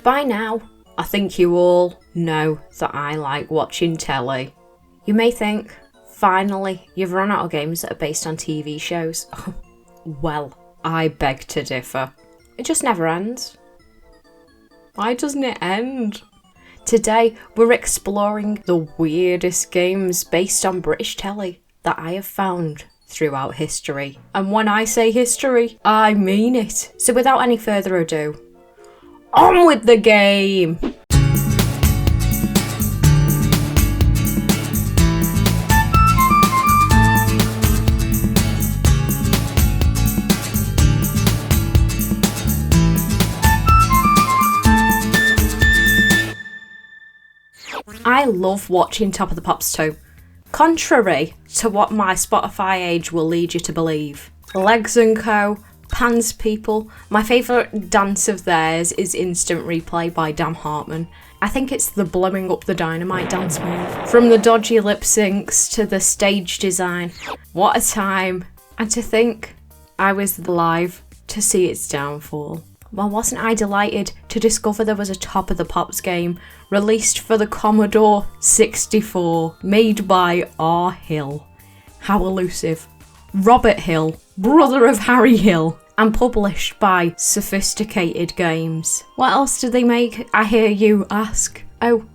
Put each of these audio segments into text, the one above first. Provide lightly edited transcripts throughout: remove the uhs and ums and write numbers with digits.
By now, I think you all know that I like watching telly. You may think, finally, you've run out of games that are based on TV shows. Well, I beg to differ. It just never ends. Why doesn't it end? Today, we're exploring the weirdest games based on British telly that I have found throughout history. And when I say history, I mean it. So without any further ado, on with the game! I love watching Top of the Pops too. Contrary to what my Spotify age will lead you to believe. Legs and Co, Pans People, my favourite dance of theirs is Instant Replay by Dan Hartman. I think it's the blowing up the dynamite dance move. From the dodgy lip syncs to the stage design. What a time. And to think I was live to see its downfall. Well, wasn't I delighted to discover there was a Top of the Pops game released for the Commodore 64, made by R. Hill. How elusive. Robert Hill, brother of Harry Hill, and published by Sophisticated Games. What else did they make, I hear you ask? Oh,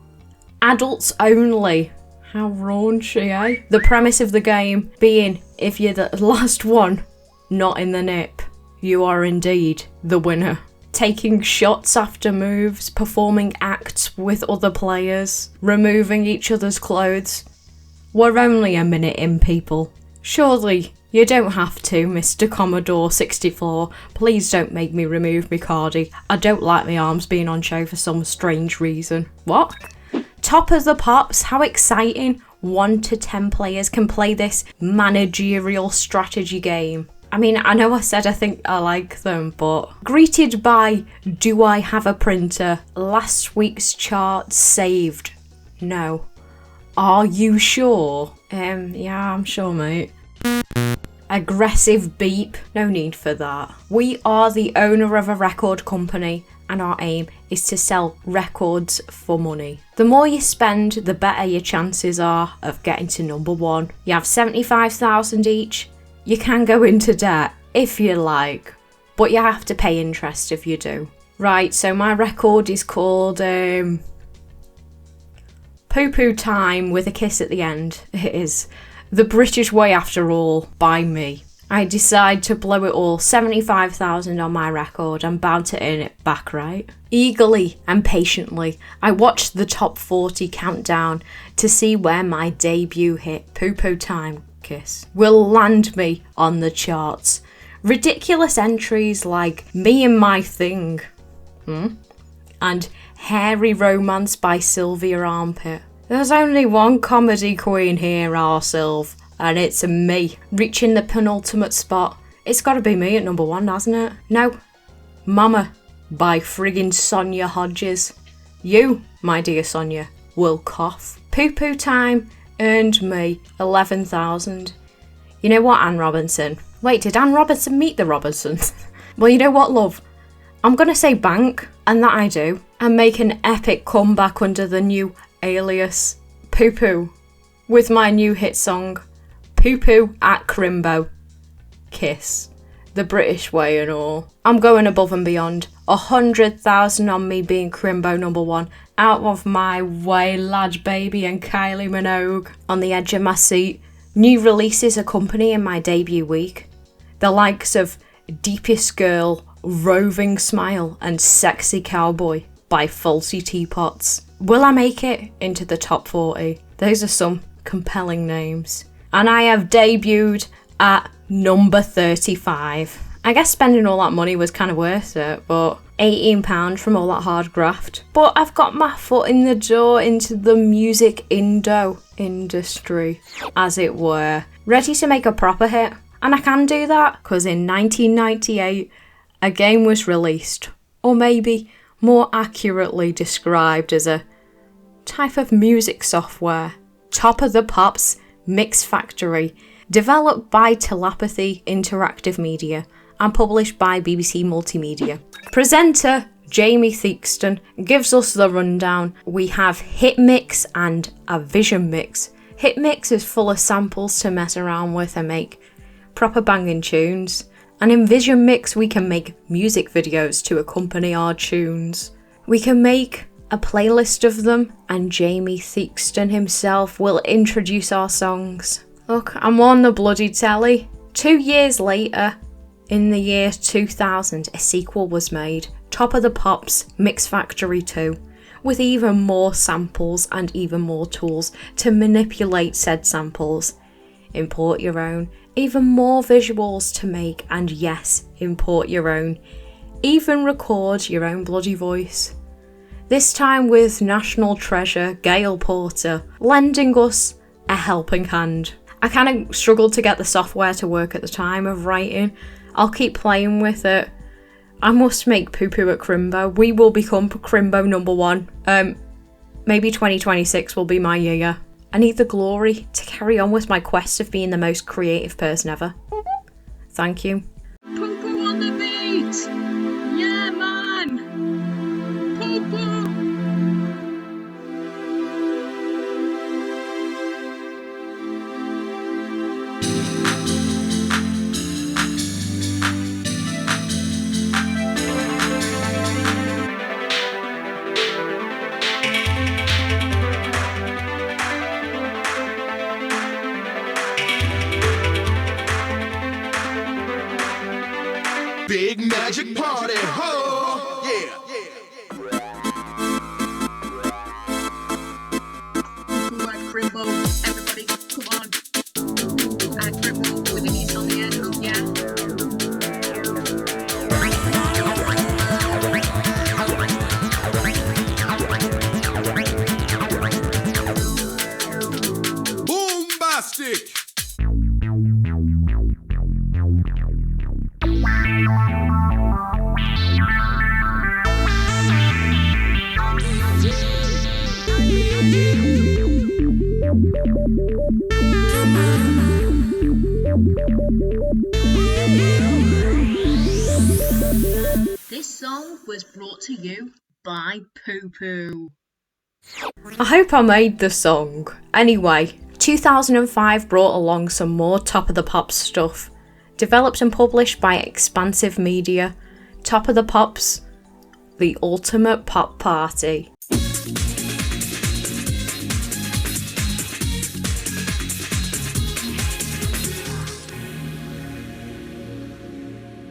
adults only. How raunchy, eh? The premise of the game being, if you're the last one not in the nip, you are indeed the winner. Taking shots after moves, performing acts with other players, removing each other's clothes. We're only a minute in, people. Surely you don't have to, Mr. Commodore 64. Please don't make me remove me cardy. I don't like my arms being on show for some strange reason. What? Top of the Pops, how exciting. 1 to 10 players can play this managerial strategy game. I mean, I know I said I think I like them, but greeted by Do I Have a Printer? Last week's chart saved. No. Are you sure? Yeah, I'm sure, mate. Aggressive beep. No need for that. We are the owner of a record company and our aim is to sell records for money. The more you spend, the better your chances are of getting to number 1. You have 75,000 each. You can go into debt if you like, but you have to pay interest if you do. Right, so my record is called Poo Poo Time with a kiss at the end. It is The British Way After All by me. I decide to blow it all, 75,000 on my record. I'm bound to earn it back, right? Eagerly and patiently, I watched the top 40 countdown to see where my debut hit, Poo Poo Time Kiss, will land me on the charts. Ridiculous entries like Me and My Thing and Hairy Romance by Sylvia Armpit. There's only one comedy queen here, Sylv, and it's me, reaching the penultimate spot. It's gotta be me at number 1, hasn't it? No. Mama by friggin' Sonia Hodges. You, my dear Sonia, will cough. Poo Poo Time earned me 11,000. You know what, Anne Robinson? Wait, did Anne Robinson meet the Robinsons? Well, you know what, love? I'm gonna say bank, and that I do, and make an epic comeback under the new alias Poo Poo with my new hit song, Poo Poo at Crimbo. Kiss. The British way and all. I'm going above and beyond. 100,000 on me being Crimbo number 1. Out of my way, lad baby and Kylie Minogue. On the edge of my seat. New releases accompanying my debut week. The likes of Deepest Girl, Roving Smile and Sexy Cowboy by Faulty Teapots. Will I make it into the top 40? Those are some compelling names. And I have debuted at number 35. I guess spending all that money was kind of worth it, but £18 from all that hard graft. But I've got my foot in the door into the music industry, as it were, ready to make a proper hit. And I can do that because in 1998, a game was released, or maybe more accurately described as a type of music software, Top of the Pops Mix Factory, developed by Telepathy Interactive Media and published by BBC Multimedia. Presenter Jamie Theakston gives us the rundown. We have Hit Mix and a Vision Mix. Hit Mix is full of samples to mess around with and make proper banging tunes. And in Vision Mix we can make music videos to accompany our tunes. We can make a playlist of them and Jamie Theakston himself will introduce our songs. Look, I'm on the bloody telly. 2 years later, in the year 2000, a sequel was made, Top of the Pops Mix Factory 2, with even more samples and even more tools to manipulate said samples. Import your own, even more visuals to make, and yes, import your own. Even record your own bloody voice. This time with national treasure Gail Porter lending us a helping hand. I kind of struggled to get the software to work at the time of writing. I'll keep playing with it. I must make poo-poo at Crimbo. We will become Crimbo #1. Maybe 2026 will be my year. I need the glory to carry on with my quest of being the most creative person ever. Thank you. Poo-poo on the beat! Yeah, man! Poo-poo! Big magic party, ho! Yeah, Poo-poo at Crimbo, everybody, come on. At Crimbo with an east on the end, oh yeah. Boombastic! This song was brought to you by Poo-poo. I hope I made the song. Anyway, 2005 brought along some more Top of the Pops stuff. Developed and published by Expansive Media. Top of the Pops, the ultimate pop party.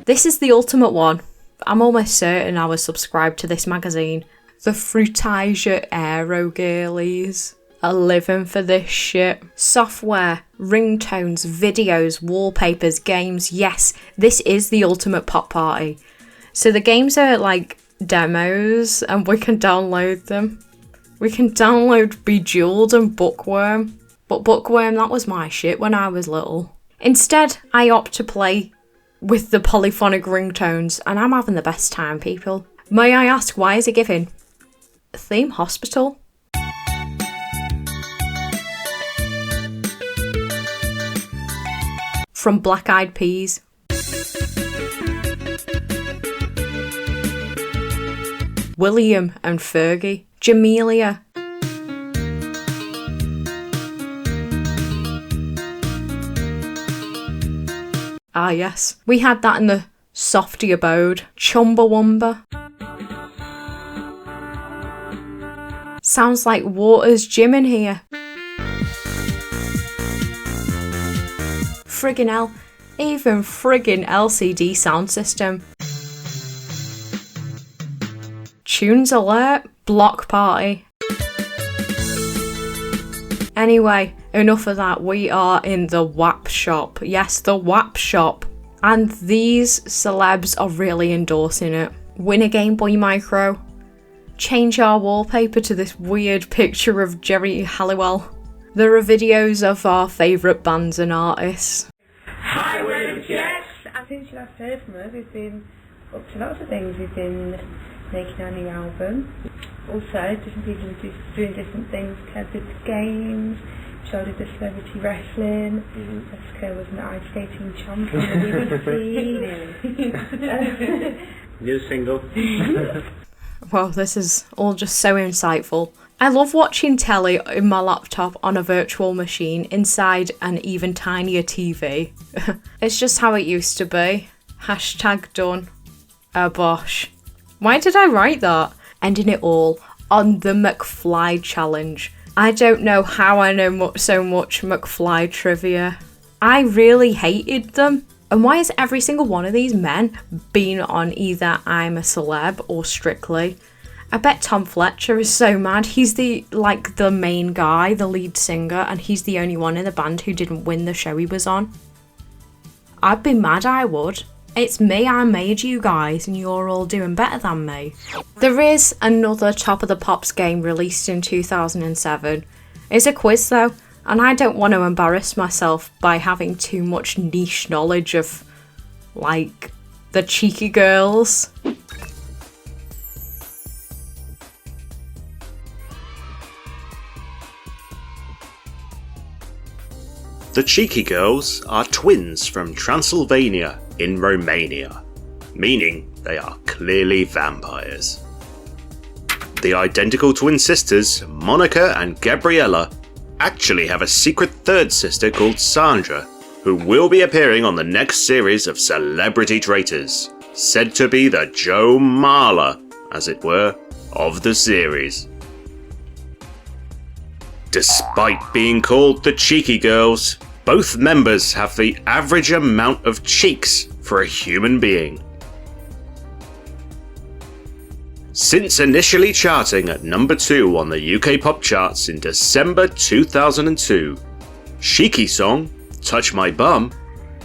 This is the ultimate one. I'm almost certain I was subscribed to this magazine. The Fruitasia Aero girlies are living for this shit. Software, ringtones, videos, wallpapers, games. Yes, this is the ultimate pop party. So the games are like demos and we can download them. We can download Bejeweled and Bookworm. But Bookworm, that was my shit when I was little. Instead, I opt to play with the polyphonic ringtones, and I'm having the best time, people. May I ask, why is it giving Theme Hospital? From Black Eyed Peas. William and Fergie. Jamelia. Ah yes, we had that in the Softy abode. Chumbawamba. Sounds like Waters Gym in here. Friggin' hell, even friggin' LCD sound system. Tunes alert, Block Party. Anyway, enough of that. We are in the WAP shop. Yes, the WAP shop. And these celebs are really endorsing it. Win a Game Boy Micro. Change our wallpaper to this weird picture of Jerry Halliwell. There are videos of our favourite bands and artists. Highway to Jets! Since you last heard from us, we've been up to lots of things. We've been making our new album. Also, different people doing different things. Kev did the games, Joe did the celebrity wrestling, Jessica was an ice skating champ on the BBC. New single. Well, this is all just so insightful. I love watching telly in my laptop on a virtual machine inside an even tinier TV. It's just how it used to be. Hashtag done. Oh bosh. Why did I write that? Ending it all on the McFly challenge. I don't know how I know so much McFly trivia. I really hated them. And why is every single one of these men been on either I'm a Celeb or Strictly? I bet Tom Fletcher is so mad. He's the main guy, the lead singer, and he's the only one in the band who didn't win the show he was on. I'd be mad, I would. It's me, I made you guys, and you're all doing better than me. There is another Top of the Pops game released in 2007. It's a quiz though, and I don't want to embarrass myself by having too much niche knowledge of, like, the cheeky girls. The Cheeky Girls are twins from Transylvania in Romania, meaning they are clearly vampires. The identical twin sisters, Monica and Gabriella, actually have a secret third sister called Sandra, who will be appearing on the next series of Celebrity Traitors, said to be the Joe Marler, as it were, of the series. Despite being called the Cheeky Girls, both members have the average amount of cheeks for a human being. Since initially charting at number 2 on the UK pop charts in December 2002, Cheeky's song, Touch My Bum,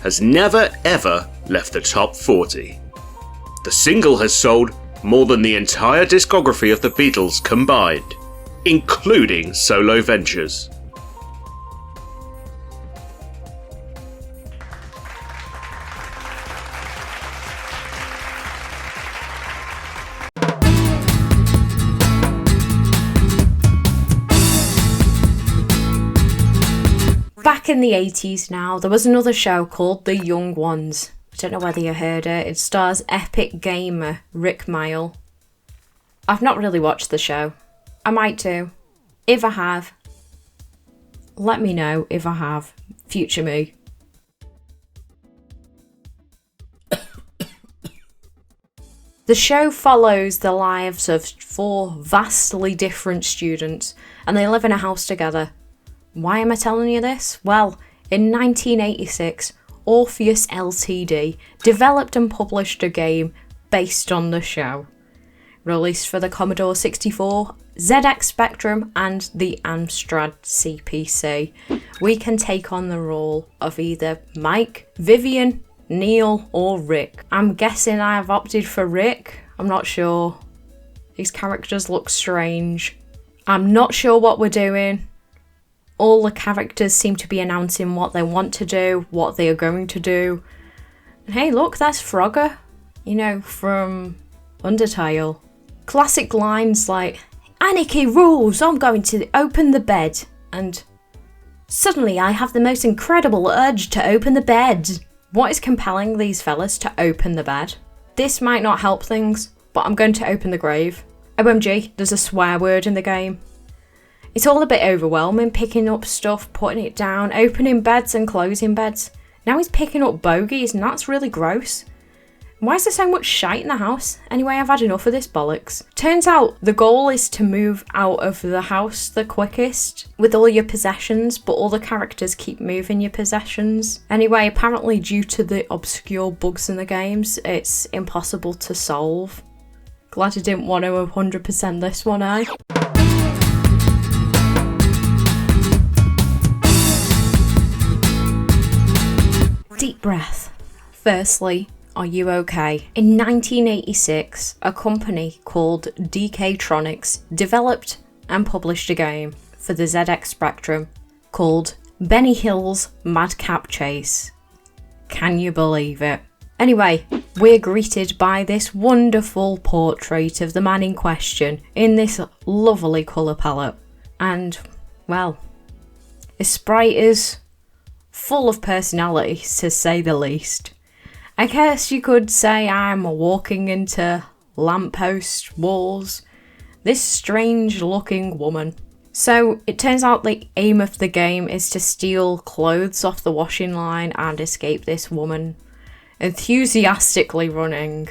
has never ever left the top 40. The single has sold more than the entire discography of the Beatles combined, including solo ventures. Back in the 80s now, there was another show called The Young Ones. I don't know whether you heard it. It stars epic gamer Rick Mile. I've not really watched the show. I might do. If I have, let me know if I have. Future me. The show follows the lives of 4 vastly different students, and they live in a house together. Why am I telling you this? Well, in 1986, Orpheus Ltd developed and published a game based on the show. Released for the Commodore 64, ZX Spectrum and the Amstrad CPC, we can take on the role of either Mike, Vivian, Neil or Rick. I'm guessing I have opted for Rick. I'm not sure. These characters look strange. I'm not sure what we're doing. All the characters seem to be announcing what they want to do, what they are going to do. And hey, look, that's Frogger. You know, from Undertale. Classic lines like, "Anarchy rules, I'm going to open the bed." And suddenly I have the most incredible urge to open the bed. What is compelling these fellas to open the bed? This might not help things, but I'm going to open the grave. OMG, there's a swear word in the game. It's all a bit overwhelming, picking up stuff, putting it down, opening beds and closing beds. Now he's picking up bogies and that's really gross. Why is there so much shite in the house? Anyway, I've had enough of this bollocks. Turns out the goal is to move out of the house the quickest with all your possessions, but all the characters keep moving your possessions. Anyway, apparently due to the obscure bugs in the games, it's impossible to solve. Glad I didn't want to 100% this one, eh? Deep breath. Firstly, are you okay? In 1986, a company called DK-Tronics developed and published a game for the ZX Spectrum called Benny Hill's Madcap Chase. Can you believe it? Anyway, we're greeted by this wonderful portrait of the man in question in this lovely colour palette. And, well, his sprite is full of personality, to say the least. I guess you could say I'm walking into lampposts, walls. This strange looking woman. So it turns out the aim of the game is to steal clothes off the washing line and escape this woman enthusiastically running.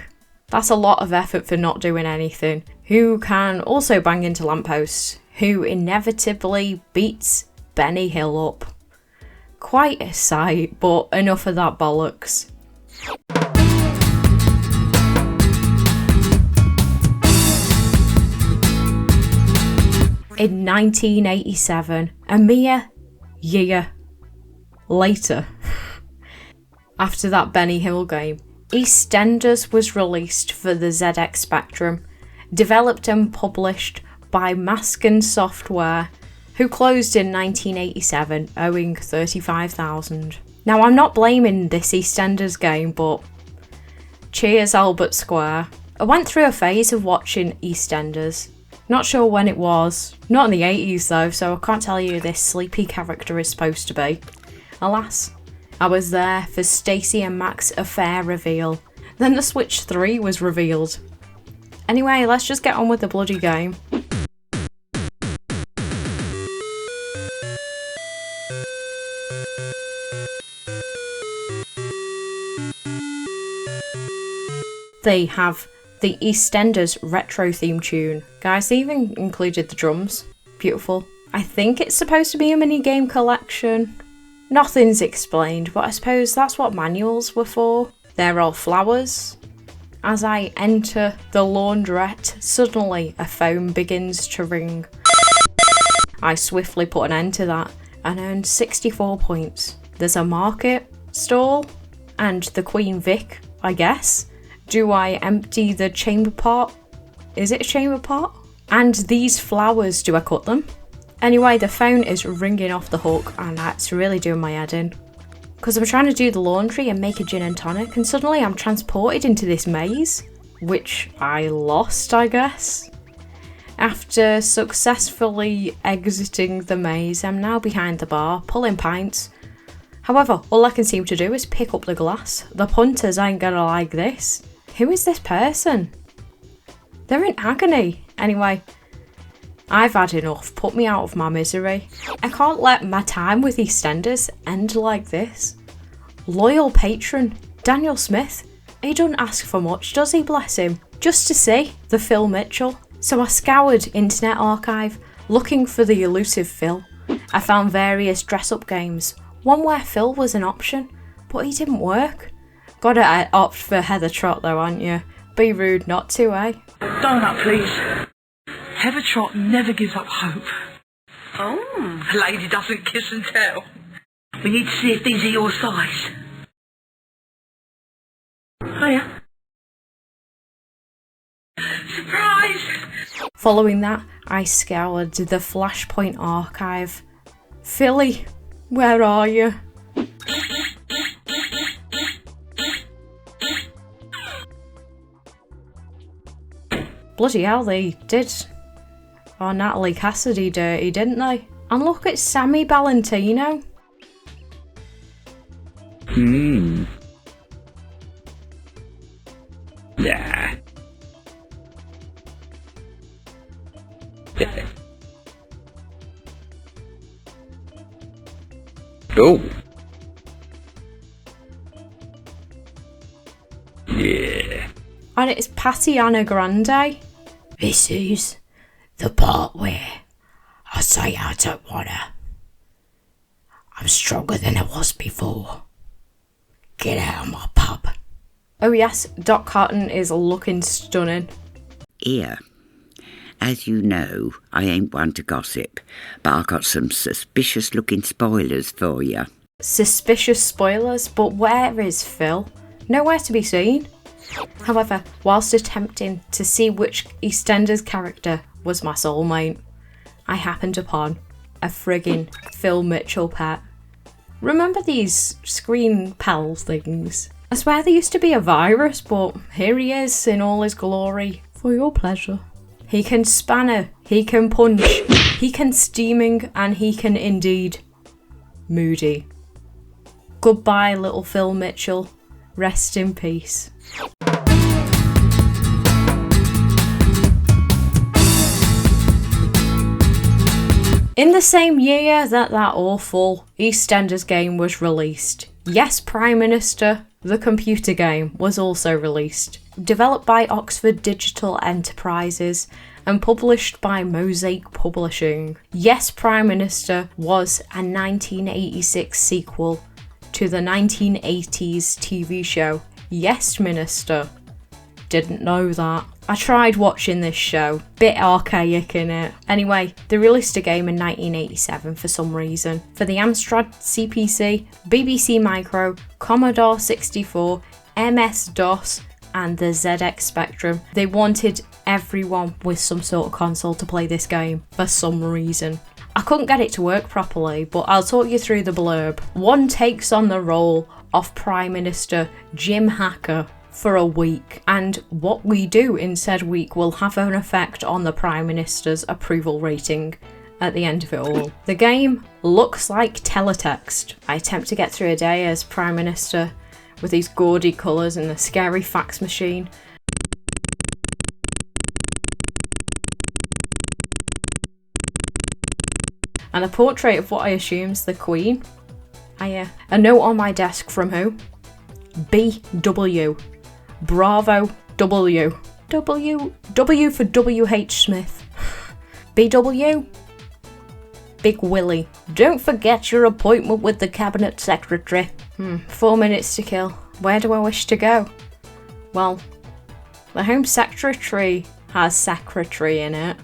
That's a lot of effort for not doing anything. Who can also bang into lampposts, who inevitably beats Benny Hill up. Quite a sight, but enough of that bollocks. In 1987, a mere year later, after that Benny Hill game, Eastenders was released for the ZX Spectrum, developed and published by Masken Software, who closed in 1987, owing $35,000. Now, I'm not blaming this Eastenders game, but cheers Albert Square. I went through a phase of watching Eastenders. Not sure when it was. Not in the 80s though, so I can't tell you who this sleepy character is supposed to be. Alas, I was there for Stacy and Mac's affair reveal. Then the Switch 3 was revealed. Anyway, let's just get on with the bloody game. They have the Eastenders retro theme tune. Guys, they even included the drums. Beautiful. I think it's supposed to be a mini game collection. Nothing's explained, but I suppose that's what manuals were for. They're all flowers. As I enter the laundrette, suddenly a phone begins to ring. I swiftly put an end to that and earned 64 points. There's a market stall and the Queen Vic, I guess. Do I empty the chamber pot? Is it a chamber pot? And these flowers, do I cut them? Anyway, the phone is ringing off the hook and that's really doing my head in. Because I'm trying to do the laundry and make a gin and tonic and suddenly I'm transported into this maze, which I lost, I guess. After successfully exiting the maze, I'm now behind the bar, pulling pints. However, all I can seem to do is pick up the glass. The punters ain't gonna like this. Who is this person? They're in agony. Anyway, I've had enough. Put me out of my misery. I can't let my time with Eastenders end like this. Loyal patron, Daniel Smith. He doesn't ask for much, does he, bless him? Just to see the Phil Mitchell. So I scoured Internet Archive, looking for the elusive Phil. I found various dress-up games, one where Phil was an option, but he didn't work. Gotta opt for Heather Trott though, aren't you? Be rude not to, eh? Donut, please. Heather Trott never gives up hope. Oh. A lady doesn't kiss and tell. We need to see if these are your size. Hiya. Surprise! Following that, I scoured the Flashpoint archive. Philly, where are you? Bloody hell, they did Natalie Cassidy dirty, didn't they? And look at Sammy Valentino. Yeah. Oh. Yeah. And it's Tatiana Grande. This is the part where I say I don't wanna. I'm stronger than I was before. Get out of my pub. Oh yes, Doc Cotton is looking stunning. Here, as you know, I ain't one to gossip, but I got some suspicious looking spoilers for you. Suspicious spoilers, but where is Phil? Nowhere to be seen. However, whilst attempting to see which Eastenders character was my soulmate, I happened upon a friggin' Phil Mitchell pet. Remember these screen pal things? I swear there used to be a virus, but here he is in all his glory, for your pleasure. He can spanner, he can punch, he can steaming, and he can indeed moody. Goodbye, little Phil Mitchell. Rest in peace. In the same year that awful Eastenders game was released, Yes Prime Minister, the computer game, was also released. Developed by Oxford Digital Enterprises and published by Mosaic Publishing. Yes Prime Minister was a 1986 sequel to the 1980s TV show Yes Minister. Didn't know that. I tried watching this show, bit archaic in it. Anyway, they released a game in 1987 for some reason. For the Amstrad CPC, BBC Micro, Commodore 64, MS-DOS and the ZX Spectrum. They wanted everyone with some sort of console to play this game for some reason. I couldn't get it to work properly, but I'll talk you through the blurb. One takes on the role of Prime Minister Jim Hacker for a week, and what we do in said week will have an effect on the Prime Minister's approval rating at the end of it all. The game looks like teletext. I attempt to get through a day as Prime Minister with these gaudy colours and the scary fax machine. And a portrait of what I assume's the Queen. A note on my desk from who? BW. Bravo W. W for W.H. Smith. BW. Big Willie. Don't forget your appointment with the Cabinet Secretary. 4 minutes to kill. Where do I wish to go? Well, the Home Secretary has secretary in it,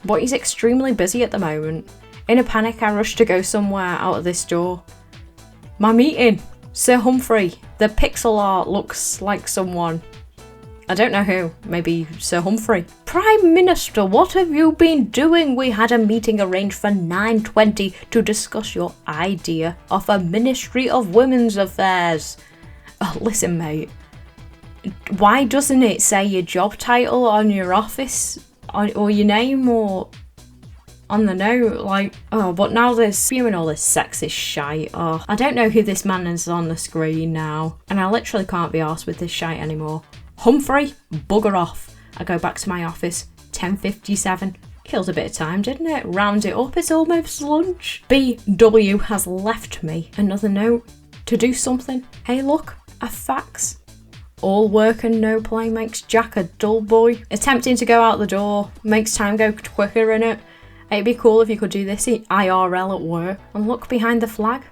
but he's extremely busy at the moment. In a panic, I rush to go somewhere out of this door. My meeting! Sir Humphrey. The pixel art looks like someone. I don't know who. Maybe Sir Humphrey. Prime Minister, what have you been doing? We had a meeting arranged for 9:20 to discuss your idea of a Ministry of Women's Affairs. Oh, listen, mate. Why doesn't it say your job title on your office or your name or on the note? Like, oh, but now they're spewing all this sexist shite. Oh, I don't know who this man is on the screen now, and I literally can't be arsed with this shite anymore. Humphrey, bugger off. I go back to my office, 10:57. Killed a bit of time, didn't it? Round it up, it's almost lunch. BW has left me another note to do something. Hey look, a fax. All work and no play makes Jack a dull boy. Attempting to go out the door makes time go quicker, innit? It'd be cool if you could do this IRL at work. And look behind the flag.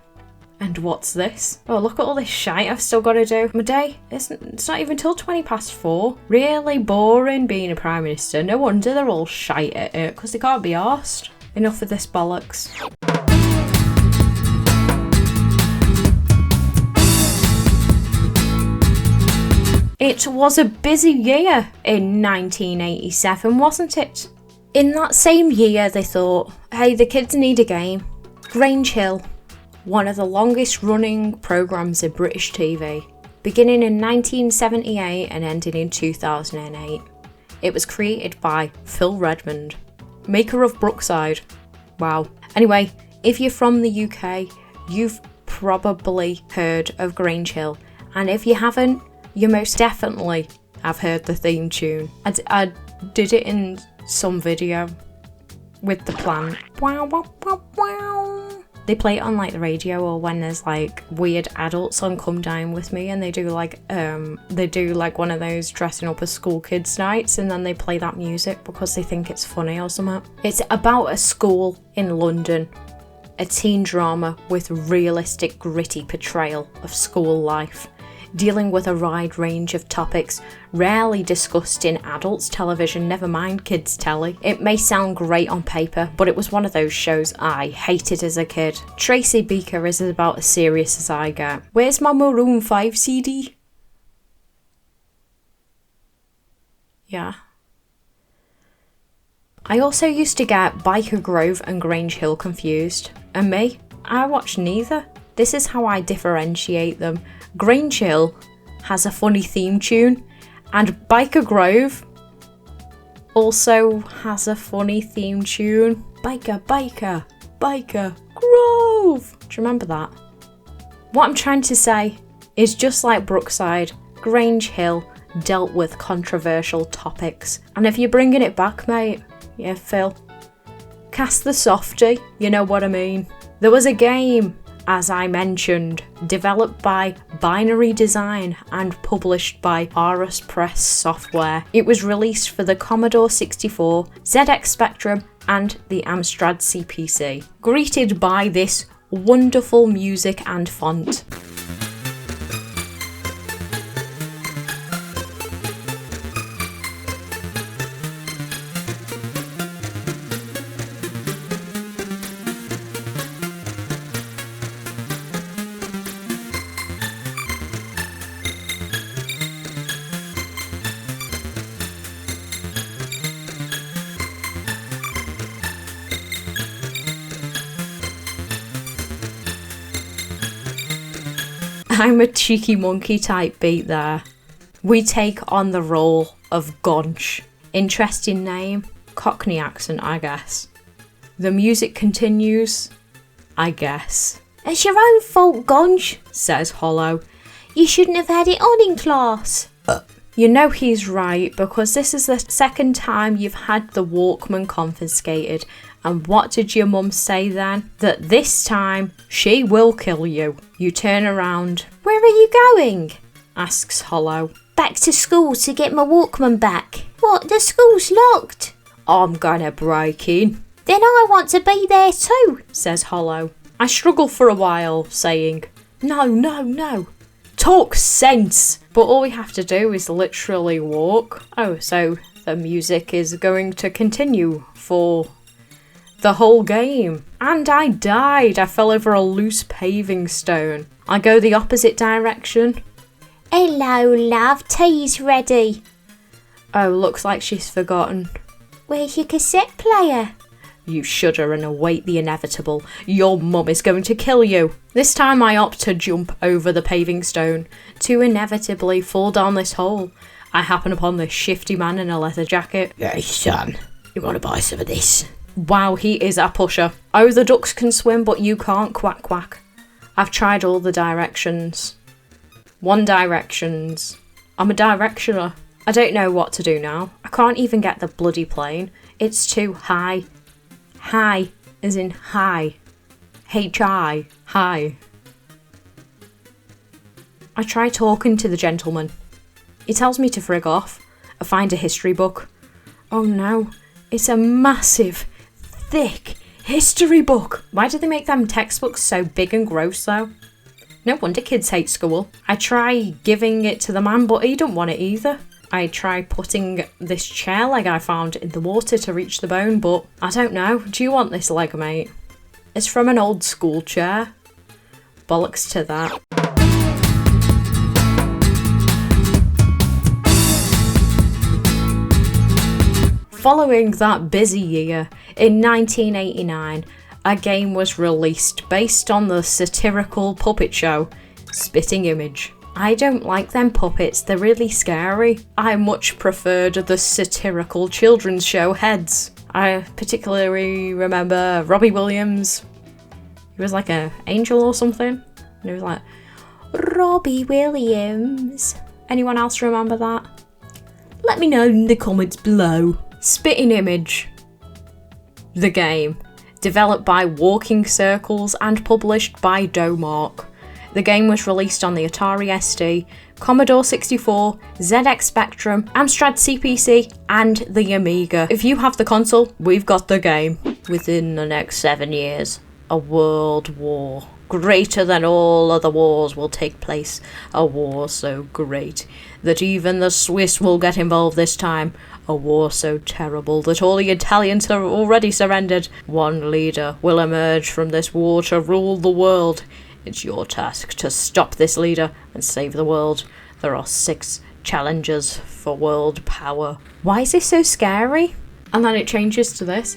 And what's this? Oh, look at all this shite I've still got to do. My day, it's not even till 4:20. Really boring being a Prime Minister. No wonder they're all shite at it, because they can't be arsed. Enough of this bollocks. It was a busy year in 1987, wasn't it? In that same year, they thought, hey, the kids need a game. Grange Hill, one of the longest running programmes in British TV, beginning in 1978 and ending in 2008. It was created by Phil Redmond, maker of Brookside. Wow. Anyway, if you're from the UK, you've probably heard of Grange Hill, and if you haven't, you most definitely have heard the theme tune. I did it in some video with the plant. Wow, wow, wow, wow. They play it on like the radio, or when there's like weird adults on Come Dine With Me, and they do like one of those dressing up as school kids nights, and then they play that music because they think it's funny or something. It's about a school in London, a teen drama with realistic, gritty portrayal of school life, dealing with a wide range of topics rarely discussed in adults' television, never mind kids' telly. It may sound great on paper, but it was one of those shows I hated as a kid. Tracy Beaker is about as serious as I get. Where's my Maroon 5 CD? Yeah. I also used to get Biker Grove and Grange Hill confused. And me? I watched neither. This is how I differentiate them. Grange Hill has a funny theme tune, and Biker Grove also has a funny theme tune. Biker, Biker, Biker Grove. Do you remember that? What I'm trying to say is, just like Brookside, Grange Hill dealt with controversial topics. And if you're bringing it back, mate, yeah, Phil, Cast the Softy, you know what I mean. There was a game, as I mentioned, developed by Binary Design and published by Aorus Press Software. It was released for the Commodore 64, ZX Spectrum and the Amstrad CPC. Greeted by this wonderful music and font. I'm a cheeky monkey type beat there. We take on the role of Gonch. Interesting name, Cockney accent, I guess. The music continues, I guess. It's your own fault, Gonch, says Hollow. You shouldn't have had it on in class. You know he's right, because this is the second time you've had the Walkman confiscated. And what did your mum say then? That this time, she will kill you. You turn around. Where are you going? Asks Hollow. Back to school to get my Walkman back. What, the school's locked? I'm gonna break in. Then I want to be there too, says Hollow. I struggle for a while, saying, No. Talk sense! But all we have to do is literally walk. Oh, so the music is going to continue for the whole game. And I died. I fell over a loose paving stone. I go the opposite direction. Hello, love. Tea's ready. Oh, looks like she's forgotten. Where's your cassette player? You shudder and await the inevitable. Your mum is going to kill you. This time I opt to jump over the paving stone to inevitably fall down this hole. I happen upon this shifty man in a leather jacket. Hey son, you want to buy some of this? Wow, he is a pusher. Oh, the ducks can swim, but you can't, quack quack. I've tried all the directions. One Directions. I'm a directioner. I don't know what to do now. I can't even get the bloody plane. It's too high. High, as in high. H-I, high. I try talking to the gentleman. He tells me to frig off. I find a history book. Oh no, it's a massive, thick history book. Why do they make them textbooks so big and gross though? No wonder kids hate school. I try giving it to the man, but he don't want it either. I try putting this chair leg I found in the water to reach the bone, but I don't know. Do you want this leg, mate? It's from an old school chair. Bollocks to that. Following that busy year, in 1989, a game was released based on the satirical puppet show Spitting Image. I don't like them puppets, they're really scary. I much preferred the satirical children's show Heads. I particularly remember Robbie Williams. He was like an angel or something. And he was like, Robbie Williams. Anyone else remember that? Let me know in the comments below. Spitting Image. The game. Developed by Walking Circles and published by Domark. The game was released on the Atari ST, Commodore 64, ZX Spectrum, Amstrad CPC, and the Amiga. If you have the console, we've got the game. Within the next 7 years, a world war greater than all other wars will take place. A war so great that even the Swiss will get involved this time. A war so terrible that all the Italians have already surrendered. One leader will emerge from this war to rule the world. It's your task to stop this leader and save the world. There are 6 challengers for world power. Why is this so scary? And then it changes to this.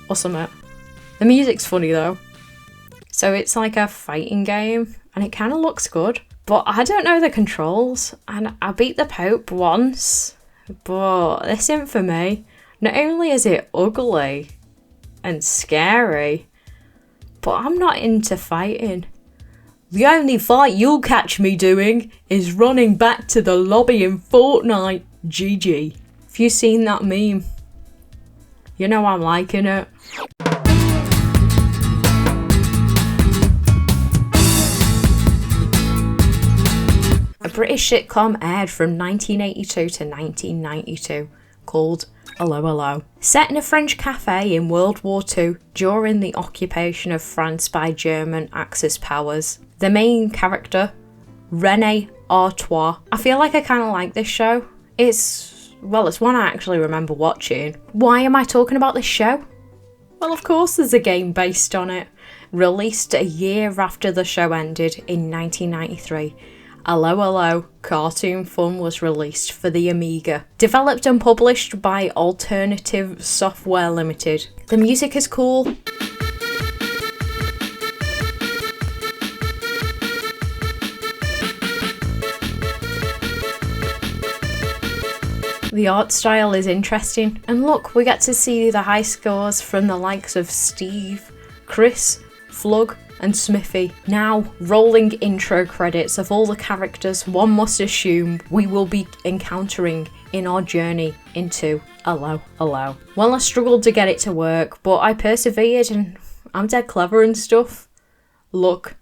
Or something. The music's funny though. So it's like a fighting game and it kind of looks good. But I don't know the controls and I beat the Pope once. But this isn't for me. Not only is it ugly and scary, but I'm not into fighting. The only fight you'll catch me doing is running back to the lobby in Fortnite. GG. Have you seen that meme? You know I'm liking it. A British sitcom aired from 1982 to 1992 called Allo, Allo. Set in a French cafe in World War II during the occupation of France by German Axis powers. The main character, René Artois. I feel like I kind of like this show. It's one I actually remember watching. Why am I talking about this show? Well, of course there's a game based on it. Released a year after the show ended in 1993. Allo, Allo Cartoon Fun was released for the Amiga. Developed and published by Alternative Software Limited. The music is cool. The art style is interesting. And look, we get to see the high scores from the likes of Steve, Chris, Flug, and Smithy. Now, rolling intro credits of all the characters one must assume we will be encountering in our journey into Allo, Allo. Well, I struggled to get it to work, but I persevered and I'm dead clever and stuff. Look,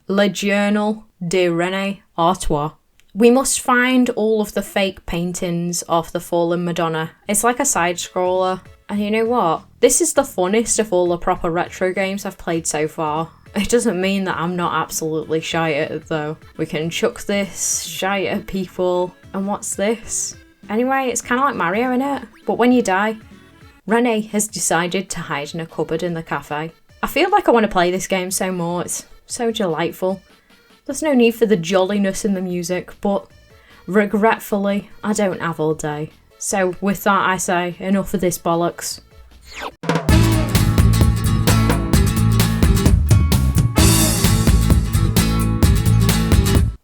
Le Journal de René Artois. We must find all of the fake paintings of the fallen Madonna. It's like a side scroller. And you know what? This is the funnest of all the proper retro games I've played so far. It doesn't mean that I'm not absolutely shy at it though. We can chuck this, shy at people, and what's this? Anyway, it's kind of like Mario, innit? But when you die, René has decided to hide in a cupboard in the cafe. I feel like I want to play this game so more, it's so delightful. There's no need for the jolliness in the music, but regretfully, I don't have all day. So with that I say, enough of this bollocks.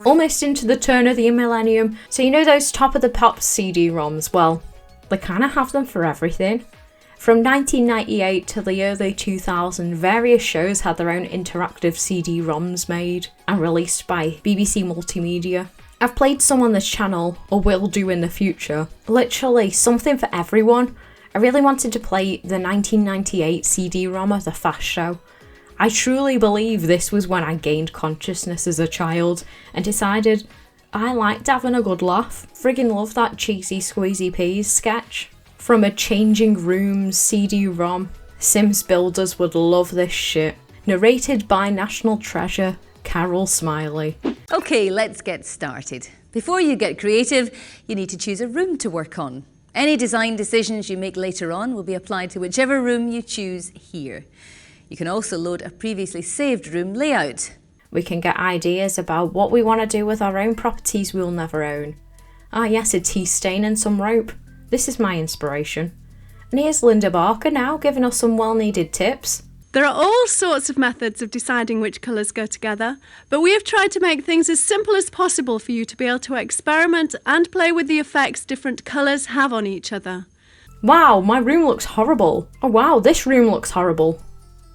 Almost into the turn of the millennium, so you know those top of the pop CD-ROMs? Well, they kind of have them for everything. From 1998 to the early 2000s, various shows had their own interactive CD-ROMs made and released by BBC Multimedia. I've played some on this channel, or will do in the future. Literally, something for everyone. I really wanted to play the 1998 CD-ROM of The Fast Show. I truly believe this was when I gained consciousness as a child and decided I liked having a good laugh. Friggin' love that cheesy squeezy peas sketch. From a changing rooms CD-ROM, Sims builders would love this shit. Narrated by national treasure Carol Smiley. Okay, let's get started. Before you get creative, you need to choose a room to work on. Any design decisions you make later on will be applied to whichever room you choose here. You can also load a previously saved room layout. We can get ideas about what we want to do with our own properties we'll never own. Ah yes, a tea stain and some rope. This is my inspiration. And here's Linda Barker now, giving us some well-needed tips. There are all sorts of methods of deciding which colours go together, but we have tried to make things as simple as possible for you to be able to experiment and play with the effects different colours have on each other. Wow, my room looks horrible. Oh wow, this room looks horrible.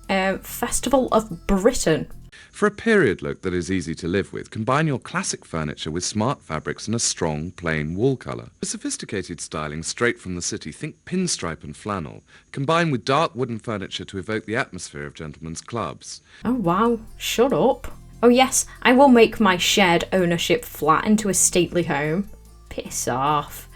Festival of Britain. For a period look that is easy to live with, combine your classic furniture with smart fabrics and a strong, plain wall colour. For sophisticated styling straight from the city, think pinstripe and flannel. Combine with dark wooden furniture to evoke the atmosphere of gentlemen's clubs. Oh wow, shut up. Oh yes, I will make my shared ownership flat into a stately home. Piss off.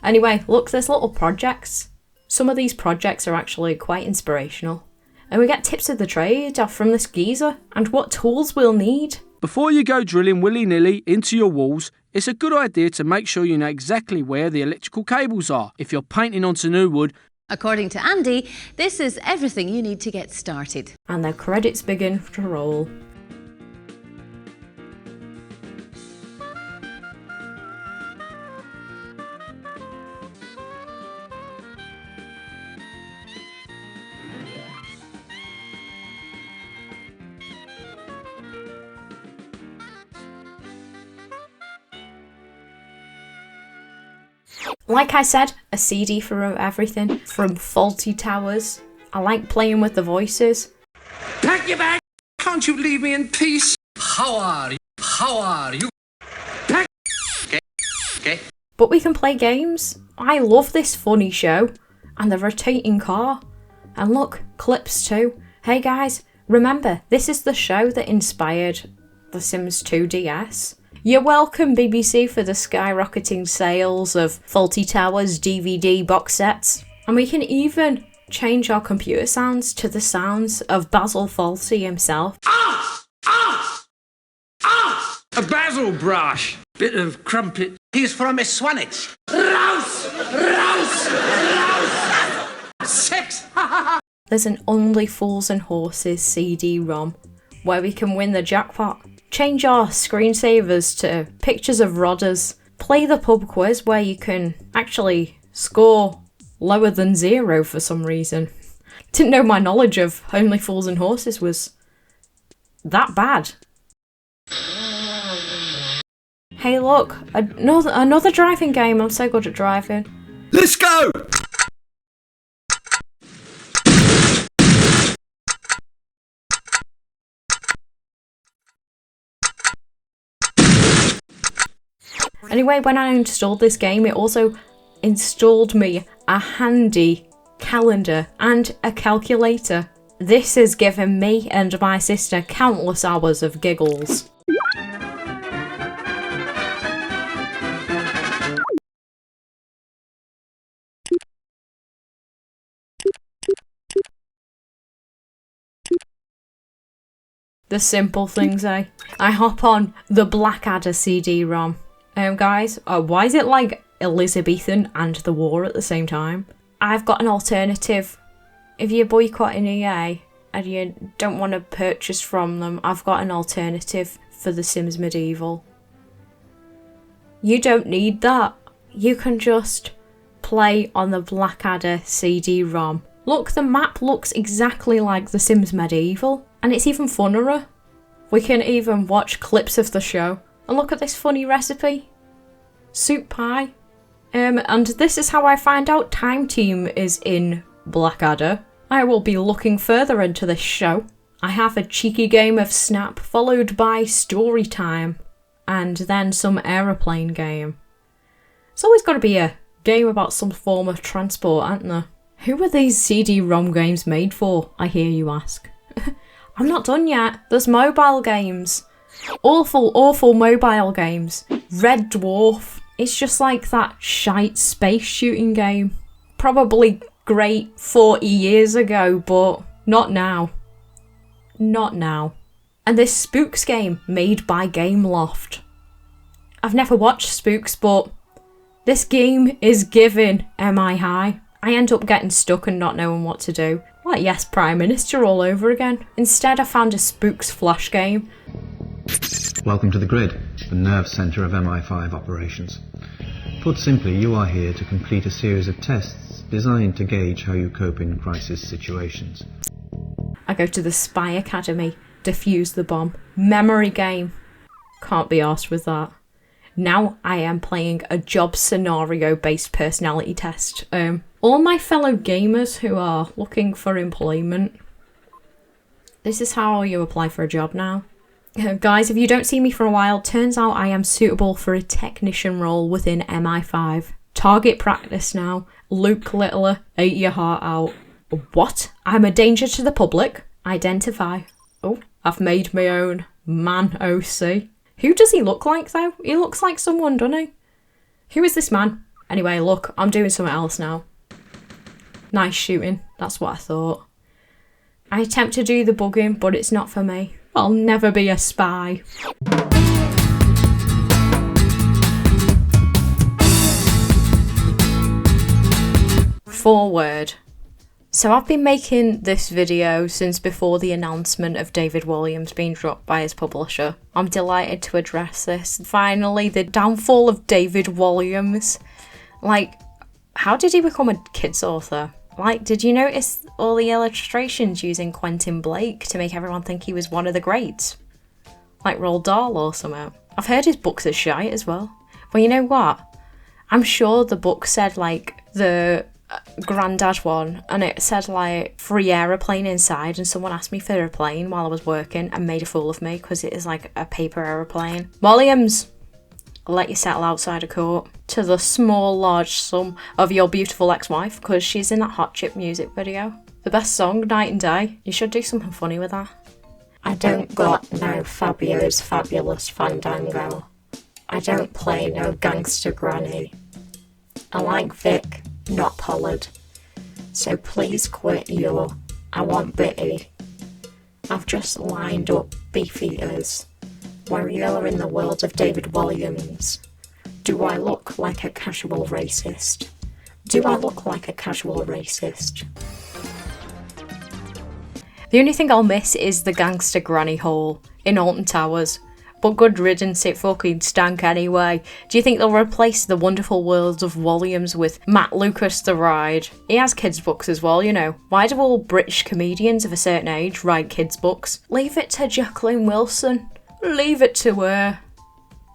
Anyway, look, there's little projects. Some of these projects are actually quite inspirational. And we get tips of the trade off from this geezer and what tools we'll need. Before you go drilling willy-nilly into your walls, it's a good idea to make sure you know exactly where the electrical cables are if you're painting onto new wood. According to Andy, this is everything you need to get started. And the credits begin to roll. Like I said, a CD for everything, from Faulty Towers. I like playing with the voices. Pack your bag! Can't you leave me in peace? How are you? How are you? Pack! Okay. But we can play games. I love this funny show. And the rotating car. And look, clips too. Hey guys, remember, this is the show that inspired The Sims 2 DS. You're welcome, BBC, for the skyrocketing sales of Fawlty Towers DVD box sets. And we can even change our computer sounds to the sounds of Basil Fawlty himself. A basil brush. Bit of crumpet. He's from Miss Swanage. Rouse! Rouse! Rouse! Sex! There's an Only Fools and Horses CD-ROM where we can win the jackpot. Change our screensavers to pictures of rodders. Play the pub quiz where you can actually score lower than 0 for some reason. Didn't know my knowledge of Only Fools and Horses was that bad. Hey look, another driving game. I'm so good at driving. Let's go! Anyway, when I installed this game, it also installed me a handy calendar and a calculator. This has given me and my sister countless hours of giggles. The simple things, eh? I hop on the Blackadder CD-ROM. Guys, why is it like Elizabethan and the war at the same time? I've got an alternative. If you're boycotting EA and you don't want to purchase from them, I've got an alternative for The Sims Medieval. You don't need that. You can just play on the Blackadder CD-ROM. Look, the map looks exactly like The Sims Medieval. And it's even funner. We can even watch clips of the show. And look at this funny recipe. Soup pie. And this is how I find out Time Team is in Blackadder. I will be looking further into this show. I have a cheeky game of Snap followed by story time. And then some aeroplane game. It's always got to be a game about some form of transport, aren't there? Who are these CD-ROM games made for, I hear you ask? I'm not done yet. There's mobile games. Awful, awful mobile games. Red Dwarf. It's just like that shite space shooting game. Probably great 40 years ago, but not now. Not now. And this Spooks game made by Gameloft. I've never watched Spooks, but this game is giving MI high. I end up getting stuck and not knowing what to do. Like, yes, Prime Minister all over again. Instead, I found a Spooks Flash game. Welcome to the Grid, the nerve centre of MI5 operations. Put simply, you are here to complete a series of tests designed to gauge how you cope in crisis situations. I go to the Spy Academy, defuse the bomb. Memory game. Can't be arsed with that. Now I am playing a job scenario-based personality test. All my fellow gamers who are looking for employment, this is how you apply for a job now. Guys, if you don't see me for a while, turns out I am suitable for a technician role within MI5. Target practice now. Luke Littler, ate your heart out. What? I'm a danger to the public. Identify. Oh, I've made my own man OC. Who does he look like, though? He looks like someone, doesn't he? Who is this man? Anyway, look, I'm doing something else now. Nice shooting. That's what I thought. I attempt to do the bugging, but it's not for me. I'll never be a spy. Forward. So I've been making this video since before the announcement of David Walliams being dropped by his publisher. I'm delighted to address this. Finally, the downfall of David Walliams. Like, how did he become a kids author? Like, did you notice all the illustrations using Quentin Blake to make everyone think he was one of the greats? Like Roald Dahl or something. I've heard his books are shite as well. But you know what? I'm sure the book said, like, the Grandad one, and it said, like, free aeroplane inside, and someone asked me for a plane while I was working and made a fool of me because it is, like, a paper aeroplane. Walliams, I'll let you settle outside of court. To the small, large sum of your beautiful ex-wife, because she's in that Hot Chip music video. The best song, Night and Day. You should do something funny with that. I don't got no Fabio's fabulous fandango. I don't play no gangster granny. I like Vic, not Pollard. So please quit your I want bitty. I've just lined up Beefeaters, where you're in the world of David Williams. Do I look like a casual racist? Do I look like a casual racist? The only thing I'll miss is the Gangster Granny Hall in Alton Towers. But good riddance, it fucking stank anyway. Do you think they'll replace the wonderful world of Williams with Matt Lucas the Ride? He has kids' books as well, you know. Why do all British comedians of a certain age write kids' books? Leave it to Jacqueline Wilson. Leave it to her.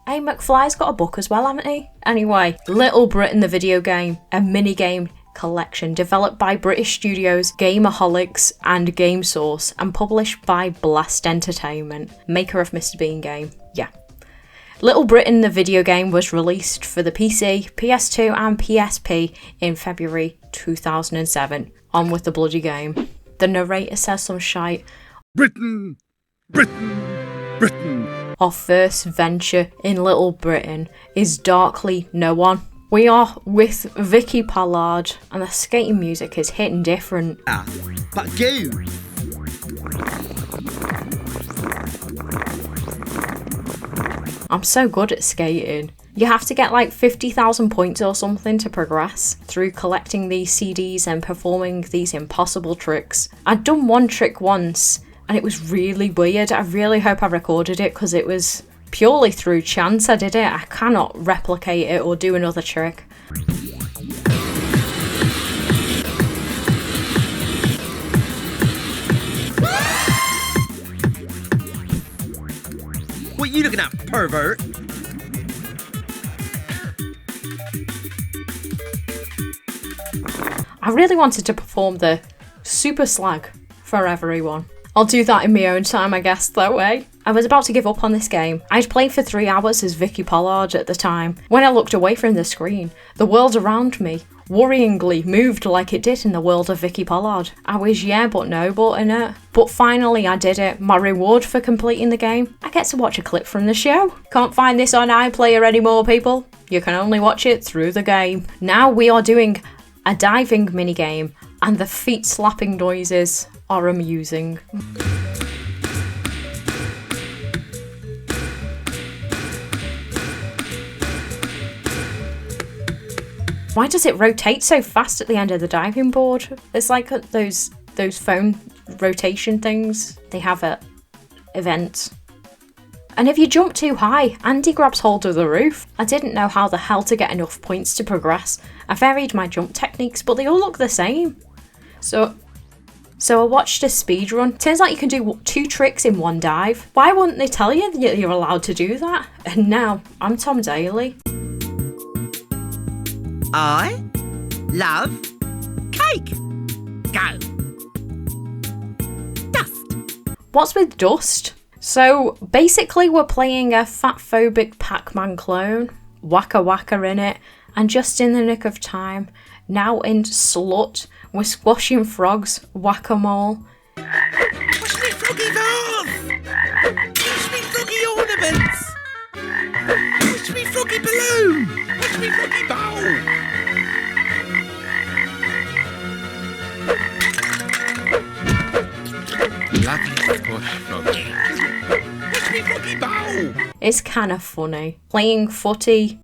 Hey, McFly's got a book as well, hasn't he? Anyway, Little Britain the video game, a minigame collection developed by British studios Gameaholics and GameSource and published by Blast Entertainment, maker of Mr. Bean game. Yeah. Little Britain the video game was released for the PC, PS2 and PSP in February 2007. On with the bloody game. The narrator says some shite. Britain! Britain! Britain! Our first venture in Little Britain is Darkly No One. We are with Vicky Pollard, and the skating music is hitting different. But go! I'm so good at skating. You have to get like 50,000 points or something to progress through collecting these CDs and performing these impossible tricks. I'd done one trick once, and it was really weird. I really hope I recorded it because it was purely through chance I did it. I cannot replicate it or do another trick. What you looking at, pervert? I really wanted to perform the super slag for everyone. I'll do that in my own time, I guess, that way. I was about to give up on this game. I'd played for 3 hours as Vicky Pollard at the time. When I looked away from the screen, the world around me worryingly moved like it did in the world of Vicky Pollard. I was yeah but no but in it. But finally I did it. My reward for completing the game, I get to watch a clip from the show. Can't find this on iPlayer anymore, people. You can only watch it through the game. Now we are doing a diving minigame, and the feet slapping noises are amusing. Why does it rotate so fast at the end of the diving board? It's like those phone rotation things they have at events. And if you jump too high, Andy grabs hold of the roof. I didn't know how the hell to get enough points to progress. I varied my jump techniques, but they all look the same. So I watched a speedrun. Turns out you can do 2 tricks in 1 dive. Why wouldn't they tell you that you're allowed to do that? And now, I'm Tom Daly. I love cake. Go. Dust. What's with dust? So basically we're playing a fat-phobic Pac-Man clone, Waka Waka in it, and just in the nick of time, now in Slut, we're squashing frogs, whack-a-mole. Push me froggy vase! Push me froggy ornaments! Push me froggy balloon! Push me froggy bowl! Lovely push froggy. Push me froggy bowl! It's kind of funny. Playing footy.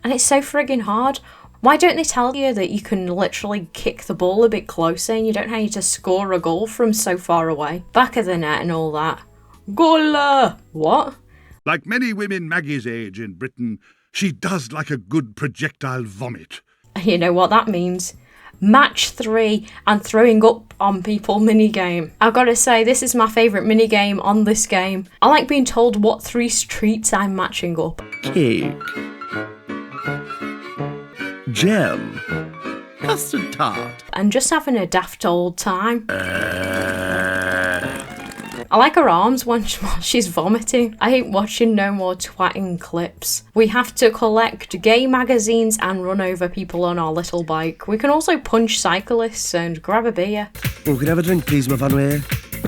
And it's so friggin' hard. Why don't they tell you that you can literally kick the ball a bit closer and you don't need to score a goal from so far away? Back of the net and all that. Goal! What? Like many women Maggie's age in Britain, she does like a good projectile vomit. You know what that means? Match 3 and throwing up on people minigame. I've got to say, this is my favourite minigame on this game. I like being told what 3 streets I'm matching up. Cake. Jam. Custard tart. And just having a daft old time. I like her arms when she's vomiting. I ain't watching no more twatting clips. We have to collect gay magazines and run over people on our little bike. We can also punch cyclists and grab a beer. Oh, can I have a drink, please, my fanway?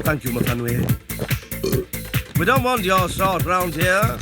Thank you, my fanway. We don't want your sort round here.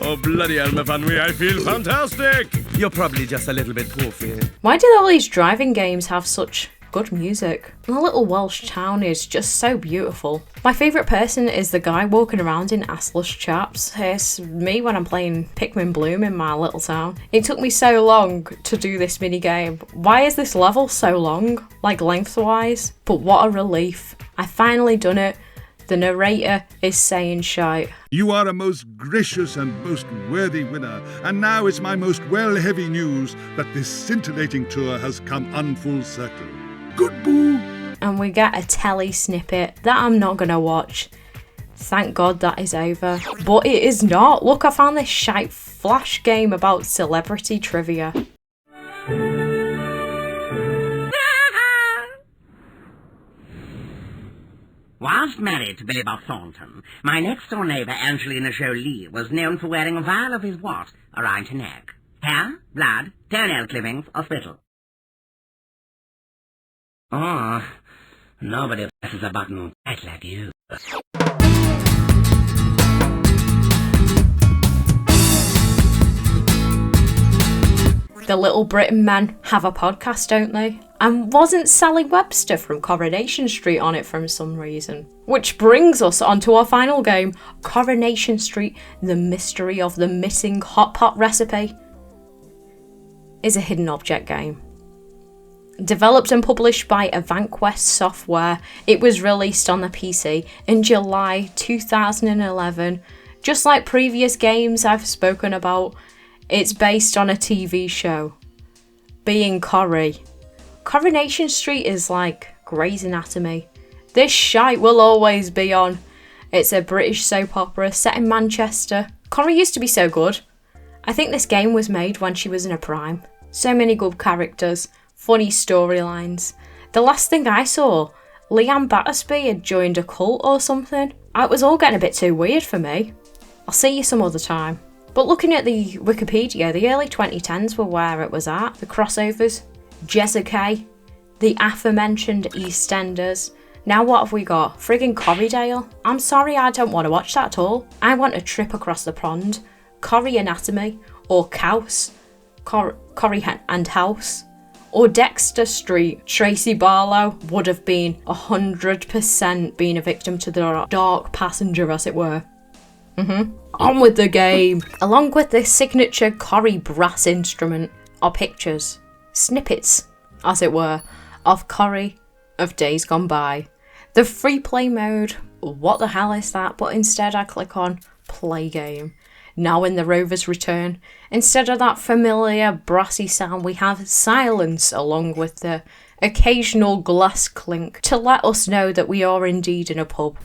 Oh, bloody hell, my fanway, I feel fantastic! You're probably just a little bit poofy. Why do all these driving games have such good music? The little Welsh town is just so beautiful. My favourite person is the guy walking around in assless chaps. It's me when I'm playing Pikmin Bloom in my little town. It took me so long to do this mini game. Why is this level so long? Like lengthwise? But what a relief. I finally done it. The narrator is saying shite. You are a most gracious and most worthy winner, and now is my most well-heavy news that this scintillating tour has come on full circle. Good boo! And we get a telly snippet that I'm not gonna watch. Thank God that is over. But it is not. Look, I found this shite flash game about celebrity trivia. Whilst married to Billy Bob Thornton, my next-door neighbour Angelina Jolie was known for wearing a vial of his what around her neck? Hair, blood, toenail clippings, or spittle? Oh, nobody presses a button quite like you. The Little Britain men have a podcast, don't they? And wasn't Sally Webster from Coronation Street on it for some reason? Which brings us on to our final game, Coronation Street, The Mystery of the Missing Hotpot Recipe. Is a hidden object game. Developed and published by Avantquest Software, it was released on the PC in July 2011. Just like previous games I've spoken about, it's based on a TV show, being Corrie. Coronation Street is like Grey's Anatomy. This shite will always be on. It's a British soap opera set in Manchester. Corrie used to be so good. I think this game was made when she was in her prime. So many good characters, funny storylines. The last thing I saw, Leanne Battersby had joined a cult or something. It was all getting a bit too weird for me. I'll see you some other time. But looking at the Wikipedia, the early 2010s were where it was at. The crossovers, Jessica, the aforementioned EastEnders. Now what have we got? Friggin' Corriedale? I'm sorry, I don't want to watch that at all. I want a trip across the pond. Corrie Anatomy, or Couse, Corrie and House, or Dexter Street. Tracy Barlow would have been 100% been a victim to the dark passenger, as it were. On with the game. Along with the signature Corrie brass instrument are pictures, snippets, as it were, of Corrie of days gone by. The free play mode, what the hell is that? But instead I click on play game. Now in the Rover's return, instead of that familiar brassy sound, we have silence along with the occasional glass clink to let us know that we are indeed in a pub.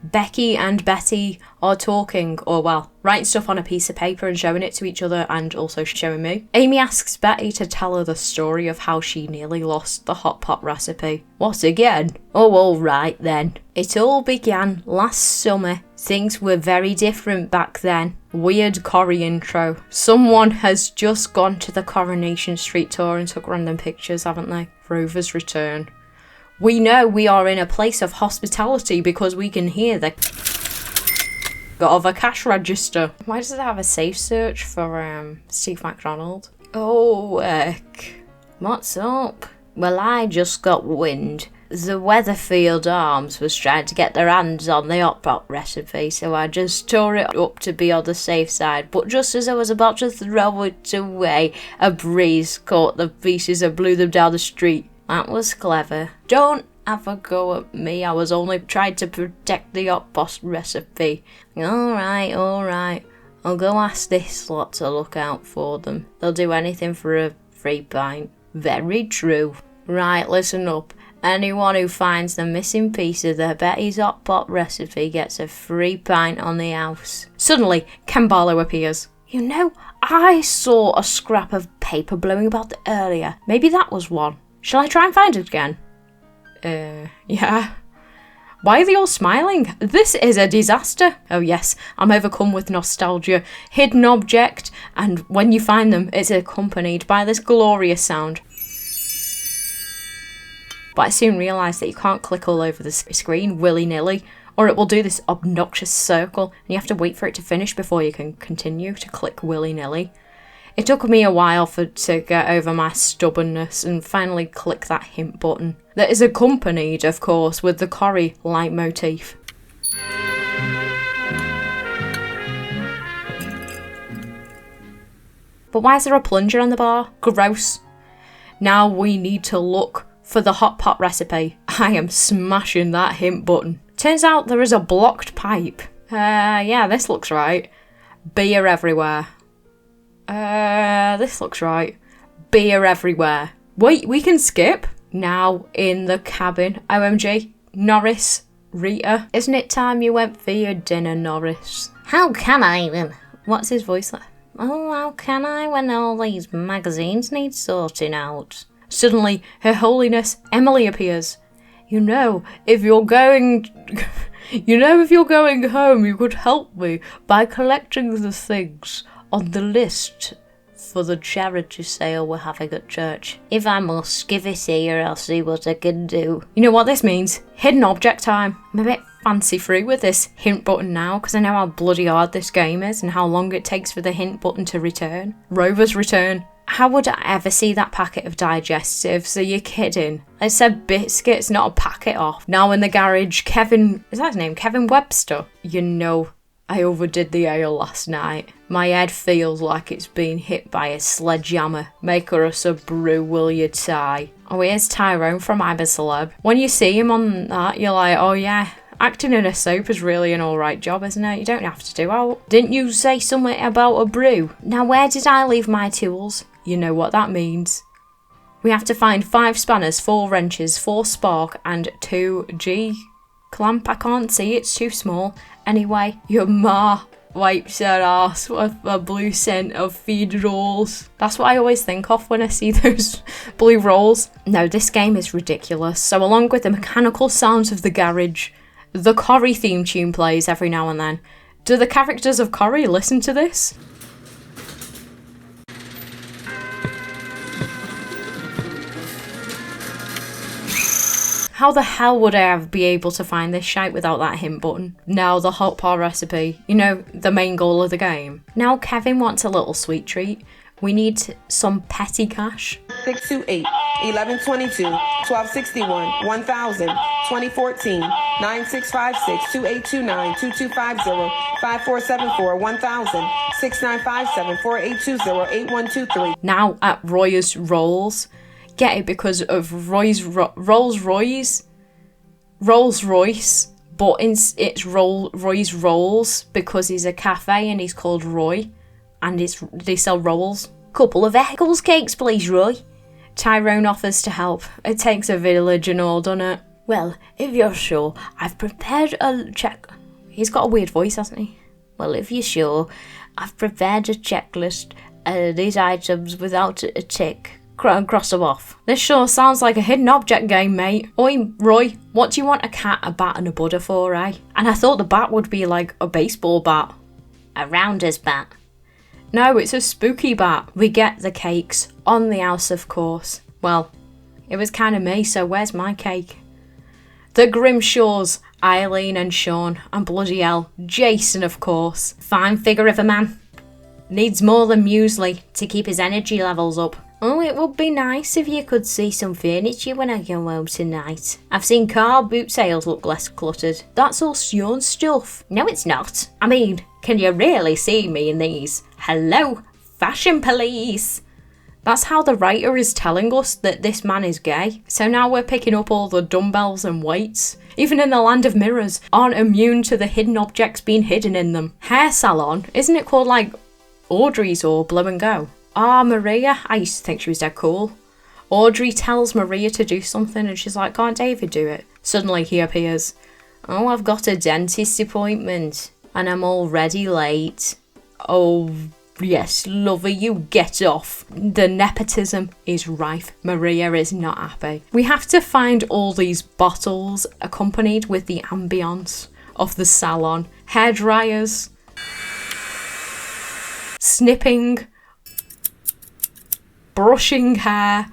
Becky and Betty are talking, or well, writing stuff on a piece of paper and showing it to each other and also showing me. Amy asks Betty to tell her the story of how she nearly lost the hot pot recipe. What again? Oh, all right then. It all began last summer. Things were very different back then. Weird Corrie intro. Someone has just gone to the Coronation Street tour and took random pictures, haven't they? Rover's return. We know we are in a place of hospitality because we can hear the of a cash register. Why does it have a safe search for Steve McDonald? Oh, what's up? Well, I just got wind. The Weatherfield Arms was trying to get their hands on the hot pot recipe, so I just tore it up to be on the safe side. But just as I was about to throw it away, a breeze caught the pieces and blew them down the street. That was clever. Don't have a go at me. I was only trying to protect the hot pot recipe. Alright. I'll go ask this lot to look out for them. They'll do anything for a free pint. Very true. Right, listen up. Anyone who finds the missing piece of the Betty's Hotpot recipe gets a free pint on the house. Suddenly, Ken Barlow appears. You know, I saw a scrap of paper blowing about earlier. Maybe that was one. Shall I try and find it again? Yeah. Why are they all smiling? This is a disaster. Oh yes, I'm overcome with nostalgia. Hidden object, and when you find them, it's accompanied by this glorious sound. But I soon realised that you can't click all over the screen willy-nilly, or it will do this obnoxious circle, and you have to wait for it to finish before you can continue to click willy-nilly. It took me a while to get over my stubbornness and finally click that hint button. That is accompanied, of course, with the Corrie leitmotif. But why is there a plunger on the bar? Gross. Now we need to look for the Hotpot recipe. I am smashing that hint button. Turns out there is a blocked pipe. Yeah, this looks right. Beer everywhere. This looks right. Beer everywhere. Wait, we can skip? Now in the cabin. OMG. Norris. Rita. Isn't it time you went for your dinner, Norris? How can I then? What's his voice like? Oh, how can I when all these magazines need sorting out? Suddenly, Her Holiness Emily appears. You know, if you're going home, you could help me by collecting the things on the list for the charity sale we're having at church. If I must, give it here, I'll see what I can do. You know what this means? Hidden object time. I'm a bit fancy-free with this hint button now, because I know how bloody hard this game is and how long it takes for the hint button to return. Rover's return. How would I ever see that packet of digestives? Are you kidding? It said biscuits, not a packet off. Now in the garage, Kevin... Is that his name? Kevin Webster? You know, I overdid the ale last night. My head feels like it's been hit by a sledgehammer. Make us a brew, will you, Ty? Oh, here's Tyrone from I'm a Celeb. When you see him on that, you're like, oh yeah, acting in a soap is really an alright job, isn't it? You don't have to do out. Didn't you say something about a brew? Now where did I leave my tools? You know what that means. We have to find 5 spanners, 4 wrenches, 4 spark, and 2 G-clamp. I can't see, it's too small. Anyway, your ma wipes her ass with a blue scent of feed rolls. That's what I always think of when I see those blue rolls. No, this game is ridiculous. So along with the mechanical sounds of the garage, the Corrie theme tune plays every now and then. Do the characters of Corrie listen to this? How the hell would I be able to find this shite without that hint button? Now the Hotpot recipe, you know, the main goal of the game. Now Kevin wants a little sweet treat. We need some petty cash. 628, 1122, 1261, 1000, 2014, 9656, 2829, 2250, 5474, 1000, 6957, 4820, 8123. Now at Roy's Rolls. Get it because of Rolls Royce, but it's Roy's Rolls because he's a cafe and he's called Roy, and they sell rolls. Couple of Eccles cakes, please, Roy. Tyrone offers to help. It takes a village and all, doesn't it? Well, if you're sure, I've prepared a check. He's got a weird voice, hasn't he? Well, if you're sure, I've prepared a checklist. These items without a tick. Cross them off. This sure sounds like a hidden object game, mate. Oi, Roy, what do you want a cat, a bat and a Buddha for, eh? And I thought the bat would be like a baseball bat. A rounder's bat. No, it's a spooky bat. We get the cakes on the house, of course. Well, it was kind of me, so where's my cake? The Grimshaws, Eileen and Sean, and bloody hell, Jason, of course. Fine figure of a man. Needs more than muesli to keep his energy levels up. Oh, it would be nice if you could see some furniture when I go home tonight. I've seen car boot sales look less cluttered. That's all Sean's stuff. No, it's not. I mean, can you really see me in these? Hello, fashion police. That's how the writer is telling us that this man is gay. So now we're picking up all the dumbbells and weights. Even in the land of mirrors, aren't immune to the hidden objects being hidden in them. Hair salon, isn't it called like Audrey's or Blow and Go? Ah, Maria, I used to think she was dead cool. Audrey tells Maria to do something and she's like, can't David do it? Suddenly he appears. Oh, I've got a dentist appointment and I'm already late. Oh, yes, lover, you get off. The nepotism is rife. Maria is not happy. We have to find all these bottles accompanied with the ambience of the salon. Hair dryers, snipping, brushing hair.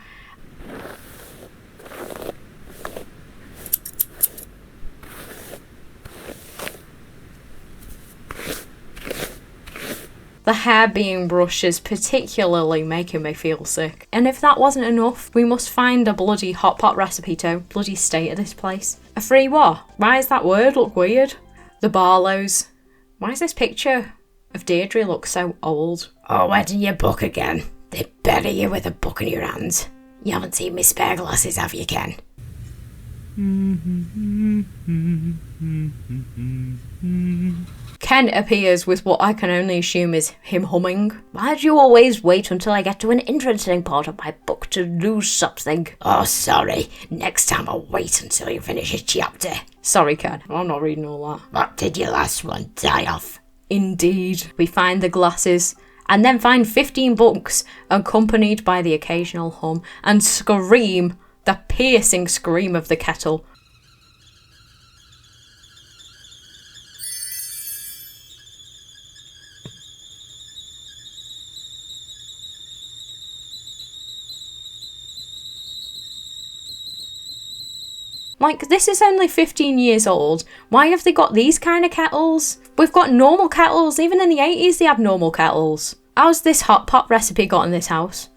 The hair being brushed is particularly making me feel sick. And if that wasn't enough, we must find a bloody Hotpot recipe too. Bloody state of this place. A free what? Why does that word look weird? The Barlows. Why does this picture of Deirdre look so old? Oh, where do you book again? They bury you with a book in your hands. You haven't seen me spare glasses, have you, Ken? Ken appears with what I can only assume is him humming. Why do you always wait until I get to an interesting part of my book to lose something? Oh, sorry. Next time I'll wait until you finish a chapter. Sorry, Ken. I'm not reading all that. What did your last one die off? Indeed. We find the glasses and then find 15 books accompanied by the occasional hum and scream, the piercing scream of the kettle. Like, this is only 15 years old. Why have they got these kind of kettles? We've got normal kettles. Even in the 80s, they had normal kettles. How's this Hotpot recipe got in this house?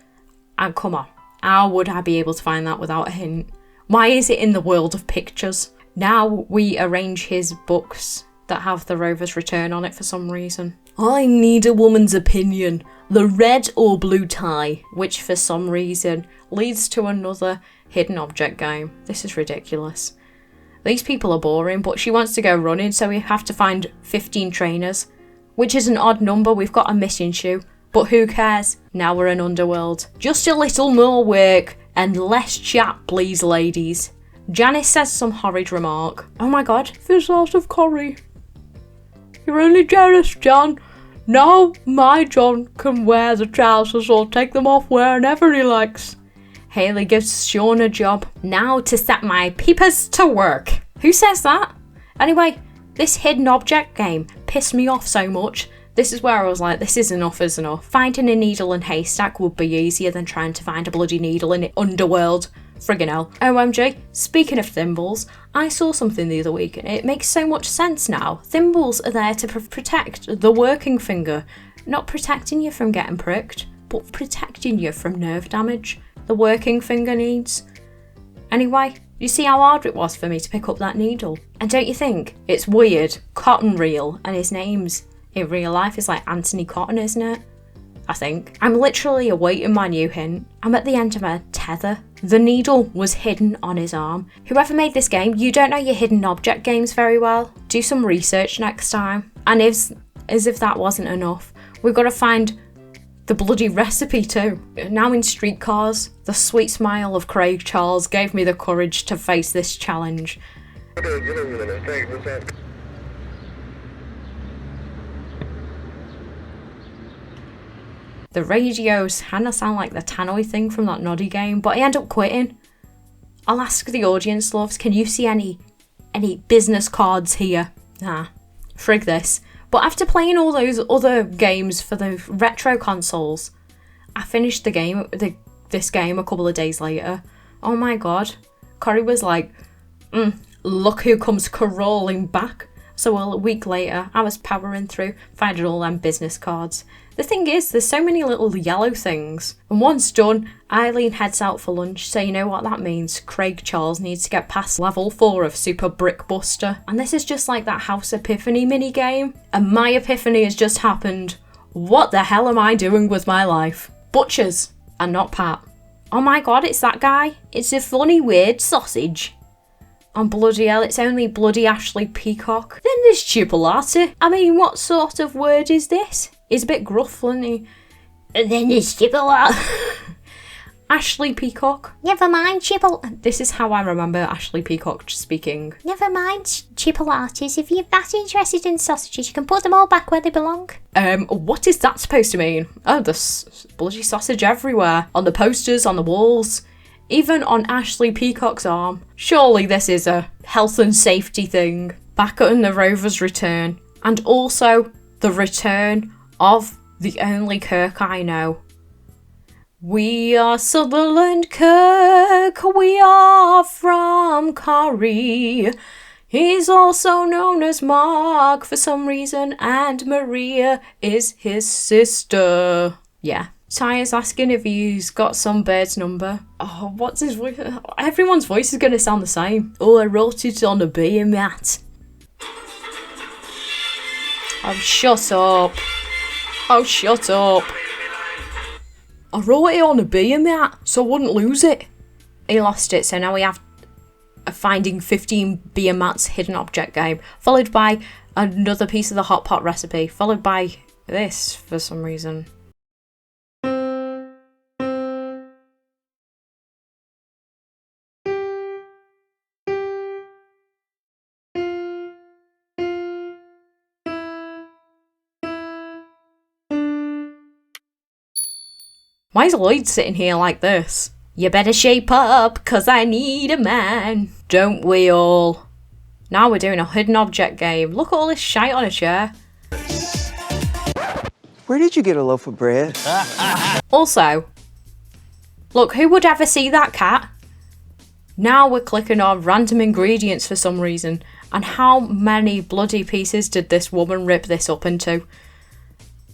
And come on, how would I be able to find that without a hint? Why is it in the world of pictures? Now we arrange his books that have the Rover's Return on it for some reason. I need a woman's opinion. The red or blue tie, which for some reason leads to another hidden object game. This is ridiculous. These people are boring, but she wants to go running, so we have to find 15 trainers, which is an odd number. We've got a missing shoe, but who cares? Now we're in Underworld. Just a little more work and less chat, please, ladies. Janice says some horrid remark. Oh my god, there's lots of curry. You're only jealous, John. Now my John can wear the trousers or take them off whenever he likes. Hayley gives Sean a job. Now to set my peepers to work. Who says that? Anyway, this hidden object game pissed me off so much. This is where I was like, this is enough is enough. Finding a needle in haystack would be easier than trying to find a bloody needle in Underworld. Friggin' hell. OMG, speaking of thimbles, I saw something the other week and it makes so much sense now. Thimbles are there to protect the working finger. Not protecting you from getting pricked, but protecting you from nerve damage the working finger needs. Anyway, you see how hard it was for me to pick up that needle? And don't you think it's weird? Cotton Reel, and his name's in real life is like Anthony Cotton, isn't it? I think. I'm literally awaiting my new hint. I'm at the end of a tether. The needle was hidden on his arm. Whoever made this game, you don't know your hidden object games very well. Do some research next time. And as if that wasn't enough, we've got to find the bloody recipe too. Now in streetcars, the sweet smile of Craig Charles gave me the courage to face this challenge. The radios kinda sound like the tannoy thing from that Noddy game, but I end up quitting. I'll ask the audience, loves, can you see any business cards here? Nah, frig this. But after playing all those other games for the retro consoles, I finished this game a couple of days later. Oh my god. Corey was like, look who comes crawling back. So a week later, I was powering through, finding all them business cards. The thing is, there's so many little yellow things. And once done, Eileen heads out for lunch, so you know what that means. Craig Charles needs to get past level 4 of Super Brick Buster. And this is just like that House Epiphany mini-game. And my epiphany has just happened. What the hell am I doing with my life? Butchers, and not Pat. Oh my god, it's that guy. It's a funny, weird sausage. Oh bloody hell, it's only bloody Ashley Peacock. Then there's chipolata. I mean, what sort of word is this? He's a bit gruff, isn't he? And then there's chipolata. Ashley Peacock. Never mind, Chipple. This is how I remember Ashley Peacock speaking. Never mind, Chipolatis. If you're that interested in sausages, you can put them all back where they belong. What is that supposed to mean? Oh, there's bloody sausage everywhere. On the posters, on the walls, even on Ashley Peacock's arm. Surely this is a health and safety thing. Back on the Rover's return. And also the return of the only Kirk I know. We are Sutherland Kirk, we are from Corrie. He's also known as Mark for some reason, and Maria is his sister. Yeah. Tyre's asking if he's got some bird's number. Oh, what's his voice? Everyone's voice is going to sound the same. Oh, I wrote it on a beer mat. Oh, shut up. Oh, shut up. I wrote it on a beer mat so I wouldn't lose it. He lost it, so now we have a finding 15 beer mats hidden object game, followed by another piece of the Hotpot recipe, followed by this for some reason. Why is Lloyd sitting here like this? You better shape up, 'cause I need a man. Don't we all? Now we're doing a hidden object game. Look at all this shite on a chair. Where did you get a loaf of bread? Also, look, who would ever see that cat? Now we're clicking on random ingredients for some reason. And how many bloody pieces did this woman rip this up into?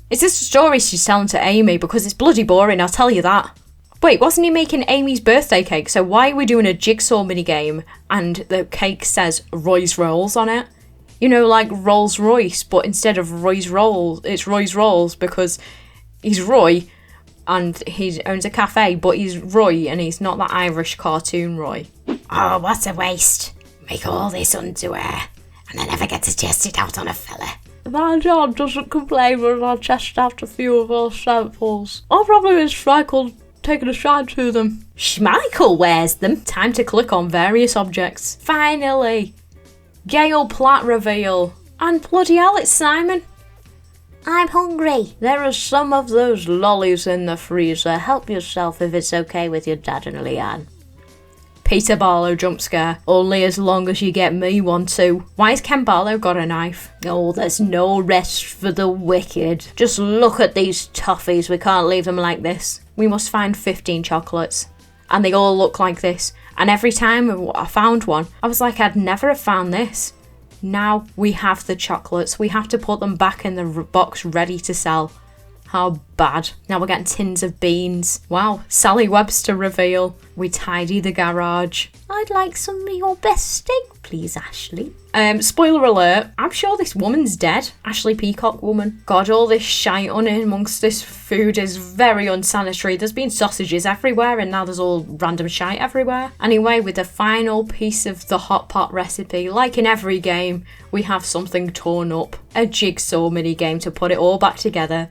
Is this a story she's telling to Amy? Because it's bloody boring, I'll tell you that. Wait, wasn't he making Amy's birthday cake? So why are we doing a jigsaw minigame and the cake says Roy's Rolls on it? You know, like Rolls Royce, but instead of Roy's Rolls, it's Roy's Rolls because he's Roy and he owns a cafe, but he's Roy and he's not that Irish cartoon Roy. Oh, what a waste. Make all this underwear and I never get to test it out on a fella. My dad doesn't complain when I test out a few of our samples. I'll probably miss Schmeichel taking a shine to them. Schmeichel wears them. Time to click on various objects. Finally! Gail Platt reveal. And bloody hell, it's Simon. I'm hungry. There are some of those lollies in the freezer. Help yourself if it's okay with your dad and Leanne. Peter Barlow jump scare. Only as long as you get me one too. Why has Ken Barlow got a knife? Oh, there's no rest for the wicked. Just look at these toffees. We can't leave them like this. We must find 15 chocolates. And they all look like this. And every time I found one, I was like, I'd never have found this. Now we have the chocolates. We have to put them back in the box ready to sell. How bad. Now we're getting tins of beans. Wow, Sally Webster reveal. We tidy the garage. I'd like some of your best steak, please, Ashley. Spoiler alert, I'm sure this woman's dead. Ashley Peacock woman. God, all this shite on in amongst this food is very unsanitary. There's been sausages everywhere and now there's all random shite everywhere. Anyway, with the final piece of the Hotpot recipe, like in every game, we have something torn up. A jigsaw mini game to put it all back together.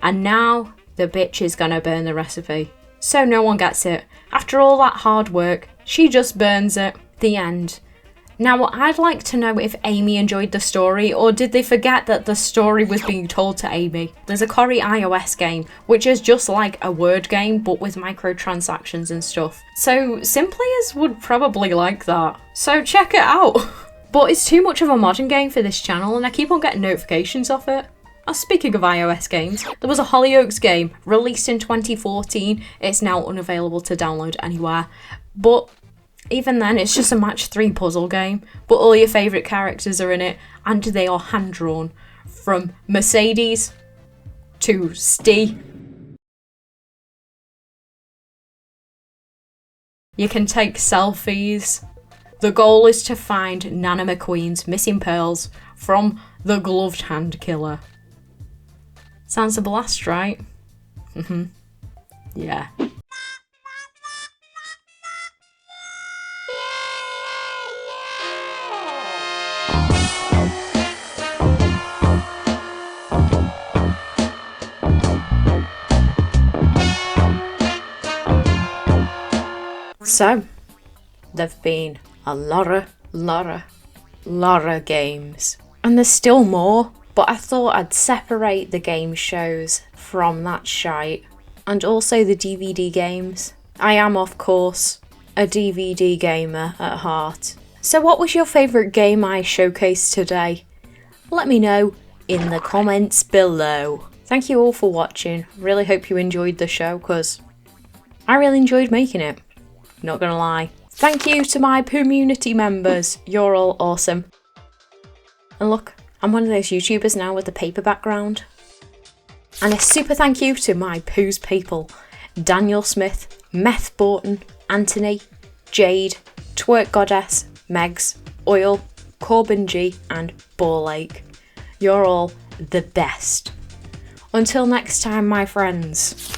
And now the bitch is gonna burn the recipe. So no one gets it. After all that hard work, she just burns it. The end. Now I'd like to know if Amy enjoyed the story or did they forget that the story was being told to Amy. There's a Corrie iOS game, which is just like a word game but with microtransactions and stuff. So Simplayers would probably like that. So check it out. But it's too much of a modern game for this channel and I keep on getting notifications off it. Speaking of iOS games, there was a Hollyoaks game released in 2014. It's now unavailable to download anywhere. But even then, it's just a match 3 puzzle game. But all your favourite characters are in it and they are hand-drawn. From Mercedes to Steve. You can take selfies. The goal is to find Nana McQueen's missing pearls from the gloved hand killer. Sounds a blast, right? Yeah. So, there've been a lot of games. And there's still more, but I thought I'd separate the game shows from that shite. And also the DVD games. I am, of course, a DVD gamer at heart. So what was your favourite game I showcased today? Let me know in the comments below. Thank you all for watching. Really hope you enjoyed the show, because I really enjoyed making it. Not gonna lie. Thank you to my community members. You're all awesome. And look, I'm one of those YouTubers now with the paper background. And a super thank you to my Poos people. Daniel Smith, Meth Borton, Anthony, Jade, Twerk Goddess, Megs, Oil, Corbin G and Borlake. You're all the best. Until next time, my friends.